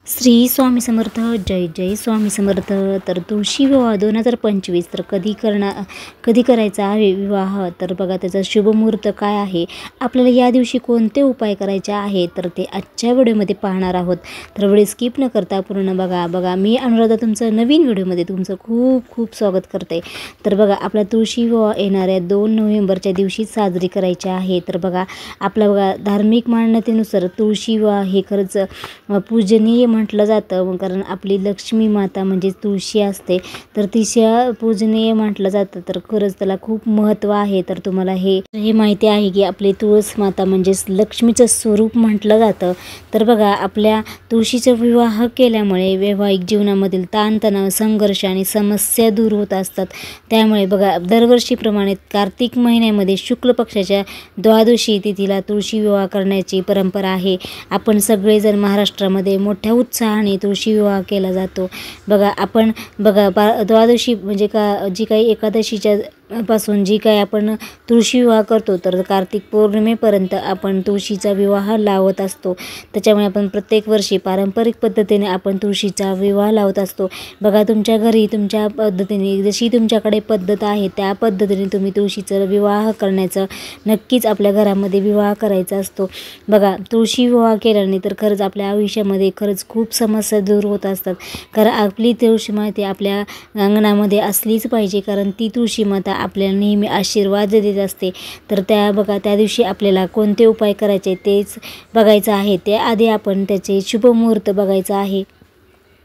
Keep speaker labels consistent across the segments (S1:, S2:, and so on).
S1: श्री स्वामी समर्थ. जय जय स्वामी समर्थ. तर तुळशी विवाह 2025 तर कधी करायचा आहे विवाह, तर बघा त्याचा शुभमुहूर्त काय आहे, आपल्याला या दिवशी कोणते उपाय करायचे आहे, तर ते आजच्या व्हिडिओमध्ये पाहणार आहोत. तर व्हिडिओ स्किप न करता पूर्ण बघा. मी अनुराधा तुमचं नवीन व्हिडिओमध्ये तुमचं खूप खूप स्वागत करते. तर बघा आपला तुळशी विवाह येणाऱ्या 2 नोव्हेंबरच्या दिवशी साजरी करायची आहे. तर बघा आपला धार्मिक मान्यतेनुसार तुळशी विवाह हे खरंच पूजनीय म्हटलं जातं, कारण आपली लक्ष्मी माता म्हणजे तुळशी असते, तर तिच्या पूजनीय म्हटलं जातं. तर खरंच त्याला खूप महत्त्व आहे. तर तुम्हाला हे माहिती आहे की आपली तुळस माता म्हणजेच लक्ष्मीचं स्वरूप म्हटलं जातं. तर बघा आपल्या तुळशीचा विवाह केल्यामुळे वैवाहिक जीवनामधील ताणतणाव, संघर्ष आणि समस्या दूर होत असतात. त्यामुळे बघा दरवर्षीप्रमाणे कार्तिक महिन्यामध्ये शुक्ल पक्षाच्या द्वादशी तिथीला तुळशी विवाह करण्याची परंपरा आहे. आपण सगळेजण महाराष्ट्रामध्ये मोठ्या उत्साहाने तुळशी विवाह केला जातो. आपण द्वादशी म्हणजे जी काही एकादशीच्या पासून जी काही आपण तुळशी विवाह करतो, तर कार्तिक पौर्णिमेपर्यंत आपण तुळशीचा विवाह लावत असतो. त्याच्यामुळे आपण प्रत्येक वर्षी पारंपरिक पद्धतीने आपण तुळशीचा विवाह लावत असतो. बघा तुमच्या घरी तुमच्या पद्धतीने जशी तुमच्याकडे पद्धत आहे त्या पद्धतीने तुम्ही तुळशीचा विवाह करण्याचं नक्कीच आपल्या घरामध्ये विवाह करायचा असतो. बघा तुळशी विवाह केल्याने तर खरंच आपल्या आयुष्यामध्ये खरंच खूप समस्या दूर होत असतात. कारण आपली तुळशी माता आपल्या अंगणामध्ये असलीच पाहिजे, कारण ती तुळशी माता आपल्याला नेहमी आशीर्वाद देत असते. तर त्या दिवशी आपल्याला कोणते उपाय करायचे तेच बघायचं आहे. त्याआधी आपण त्याचे शुभमुहूर्त बघायचा आहे.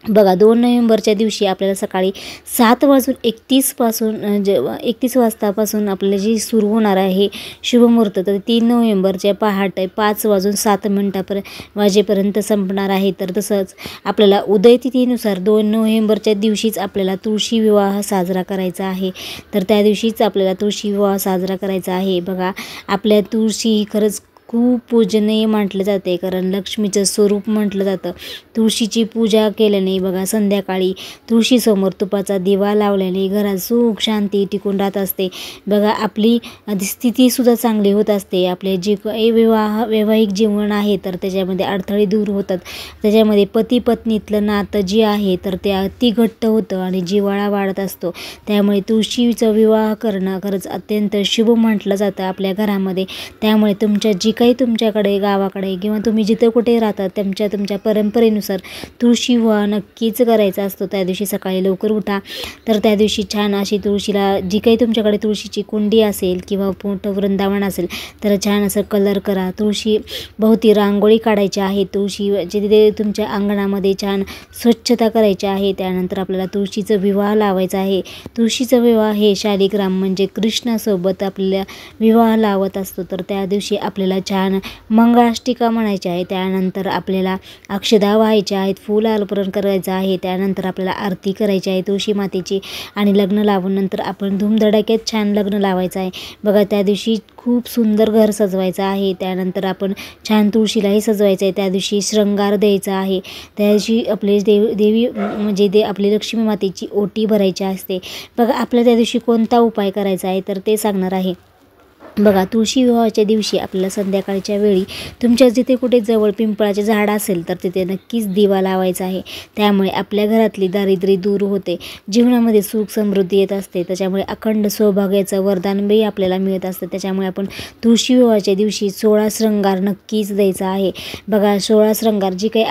S1: बघा 2 नोव्हेंबरच्या दिवशी आपल्याला सकाळी 7:31 वाजतापासून आपल्याला जी सुरू होणार आहे शुभमुहूर्त, तर 3 नोव्हेंबरच्या पहाटे 5:07 वाजेपर्यंत संपणार आहे. तर तसंच आपल्याला उदयतिथीनुसार 2 नोव्हेंबरच्या दिवशीच आपल्याला तुळशी विवाह साजरा करायचा आहे. तर त्या दिवशीच आपल्याला तुळशी विवाह साजरा करायचा आहे. बघा आपल्या तुळशी ही खरंच खूप पूजनीय म्हटलं जाते, कारण लक्ष्मीचं स्वरूप म्हटलं जातं. तुळशीची पूजा केल्याने बघा संध्याकाळी तुळशीसमोर तुपाचा दिवा लावल्याने घरात सुख शांती टिकून राहत असते. बघा आपली स्थितीसुद्धा चांगली होत असते. आपले जे वैवाहिक जीवन आहे तर त्याच्यामध्ये अडथळे दूर होतात. त्याच्यामध्ये पती पत्नीतलं नातं जे आहे तर ते अति घट्ट होतं आणि जिव्हाळा वाढत असतो. त्यामुळे तुळशीचा विवाह करणं खरंच अत्यंत शुभ म्हटलं जातं आपल्या घरामध्ये. त्यामुळे काही तुमच्याकडे गावाकडे किंवा तुम्ही जिथे कुठे राहता तुमच्या परंपरेनुसार तुळशी विवाह नक्कीच करायचा असतो. त्या दिवशी सकाळी लवकर उठा. तर त्या दिवशी छान अशी तुळशीला जी काही तुमच्याकडे तुळशीची कुंडी असेल किंवा मोठं वृंदावन असेल तर छान असं कलर करा. तुळशी भोवती रांगोळी काढायची आहे. तिथे तुमच्या अंगणामध्ये छान स्वच्छता करायची आहे. त्यानंतर आपल्याला तुळशीचा विवाह लावायचा आहे. तुळशीचा विवाह हे शालिग्राम म्हणजे कृष्णासोबत आपल्याला विवाह लावत असतो. तर त्या दिवशी आपल्याला छान मंगळाष्टिका म्हणायची आहे. त्यानंतर आपल्याला अक्षदा व्हायच्या आहेत, फूल अर्पण करायचं आहे. त्यानंतर आपल्याला आरती करायची आहे तुळशी मातेची आणि लग्न लावून नंतर आपण धूमधडाक्यात छान लग्न लावायचं आहे. बघा त्या दिवशी खूप सुंदर घर सजवायचं आहे. त्यानंतर आपण छान तुळशीलाही सजवायचं आहे. त्या दिवशी शृंगार द्यायचा आहे. त्या दिवशी आपले देवी म्हणजे आपली लक्ष्मी मातेची ओटी भरायची असते. बघा आपल्याला त्या दिवशी कोणता उपाय करायचा आहे तर ते सांगणार आहे. बघा तुळशी विवाहाच्या दिवशी आपल्याला संध्याकाळच्या वेळी तुमच्या जिथे कुठे जवळ पिंपळाचे झाड असेल तर तिथे नक्कीच दिवा लावायचा आहे. त्यामुळे आपल्या घरातली दारिद्र्य दूर होते, जीवनामध्ये सुख समृद्धी येत असते. त्याच्यामुळे अखंड सौभाग्याचं वरदानही आपल्याला मिळत असतं. त्याच्यामुळे आपण तुळशी विवाहाच्या दिवशी 16 शृंगार नक्कीच द्यायचा आहे. बघा 16 शृंगार जी काही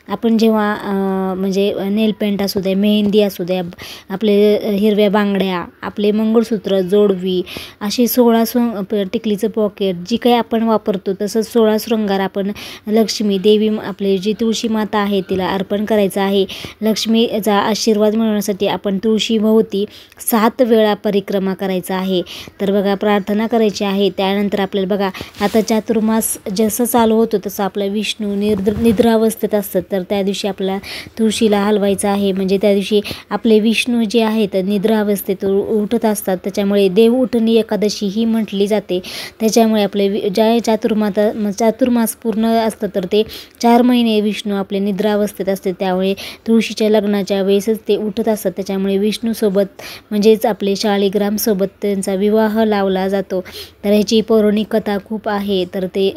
S1: आपण जेव्हा म्हणजे नेलपेंट असू द्या, मेहंदी असू द्या, आपले हिरव्या बांगड्या, आपले मंगळसूत्र, जोडवी, असे 16 टिकलीचं पॉकेट जी काही आपण वापरतो तसंच 16 शृंगार आपण लक्ष्मी देवी आपले जी तुळशी माता आहे तिला अर्पण करायचं आहे. लक्ष्मीचा आशीर्वाद मिळवण्यासाठी आपण तुळशी भोवती 7 वेळा परिक्रमा करायचा आहे. तर बघा प्रार्थना करायची आहे. त्यानंतर आपल्याला बघा आता चातुर्मास जसं चालू होतो तसं आपला विष्णू निद्रावस्थेत असतात. तर त्या दिवशी आपल्याला तुळशीला हलवायचं आहे. म्हणजे त्या दिवशी आपले विष्णू जे आहेत निद्रावस्थेत उठत असतात. त्याच्यामुळे देव उठणी एकादशी ही म्हटली मानली जाते. त्याच्यामुळे आपले ज्या चातुर्मास पूर्ण असतं तर ते 4 महिने विष्णू आपले निद्रावस्थेत असते. त्यामुळे तुळशीच्या लग्नाच्या वेळेसच ते उठत असतात. त्याच्यामुळे विष्णूसोबत म्हणजेच आपले शाळीग्रामसोबत त्यांचा विवाह लावला जातो. तर ह्याची पौराणिक कथा खूप आहे. तर ते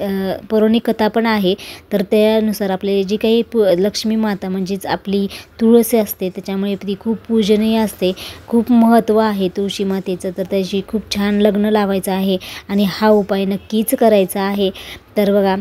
S1: पौराणिक कथा पण आहे. तर त्यानुसार आपले जी काही लक्ष्मी माता म्हणजेच आपली तुळस असते त्याच्यामुळे ती खूप पूजनीय असते. खूप महत्त्व आहे तुळशी मातेचं. तर त्याची खूप छान लग्न लावायचं आहे आणि हा उपाय नक्कीच करायचा आहे. तर बघा,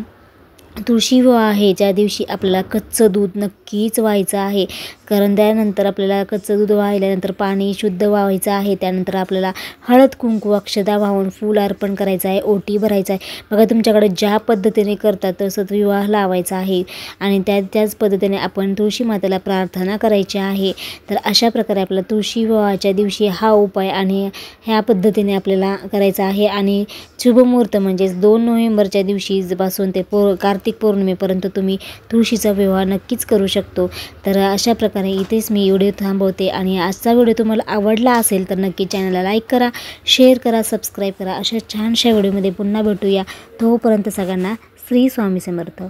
S1: तुळशी विवाह आहे ज्या दिवशी आपल्याला कच्चं दूध नक्कीच व्हायचं आहे. कारण त्यानंतर आपल्याला कच्चं दूध वाहिल्यानंतर पाणी शुद्ध व्हायचं आहे. त्यानंतर आपल्याला हळद कुंकू अक्षता वाहून फूल अर्पण करायचं आहे, ओटी भरायचं आहे. बघा, तुमच्याकडे ज्या पद्धतीने करतात तसं विवाह लावायचा आहे आणि त्याच पद्धतीने आपण तुळशी मातेला प्रार्थना करायची आहे. तर अशा प्रकारे आपला तुळशी विवाहाच्या दिवशी हा उपाय आणि ह्या पद्धतीने आपल्याला करायचा आहे. आणि शुभमुहूर्त म्हणजेच 2 नोव्हेंबरच्या दिवशीपासून ते कार्तिक पौर्णिमेपर्यंत तुम्ही तुळशीचा विवाह नक्कीच करू शकतो. तर अशा प्रकारे इथेच मी व्हिडिओ थांबवते आणि आजचा व्हिडिओ तुम्हाला आवडला असेल तर नक्की चॅनलला लाईक करा, शेअर करा, सबस्क्राईब करा. अशा छानशा व्हिडिओमध्ये पुन्हा भेटूया. तोपर्यंत सगळ्यांना श्री स्वामी समर्थ.